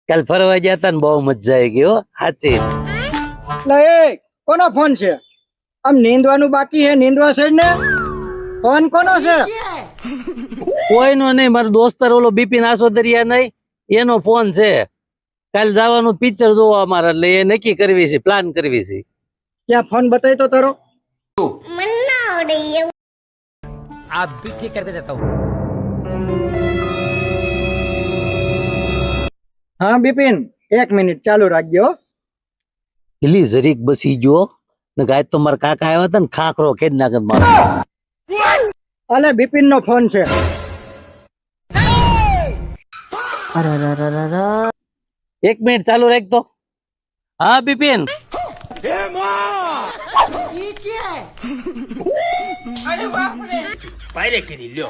કાલ ફરવા ગયા તા ને બહુ મજા આવી ગઈ હો સાચી. એટલે એ કોનો ફોન છે? આમ નીંદવાનું બાકી છે, નીંદવા છે ને. ફોન કોનો છે? કોઈનો નહીં, મારો દોસ્તર ઓલો બિપિન આસોદરિયા નહીં એનો ફોન છે. કાલ જવાનું પિક્ચર જોવા અમારે, એટલે એ નક્કી કરવી છે, પ્લાન કરવી છે. ત્યાં ફોન બતાવી તો તારો. आप भी ठीक करके देता हूँ. હા બિપિન, 1 મિનિટ ચાલુ રાખજો. પેલી જરીક બસી ગયો ને ગાય તો મારા કાકા આવ્યા હતા ને ખાખરો ખેડ નાખે મારો. અલે બિપિન નો ફોન છે. એક મિનિટ ચાલુ રાખતો. હા બિપિન. पायरे करी लो.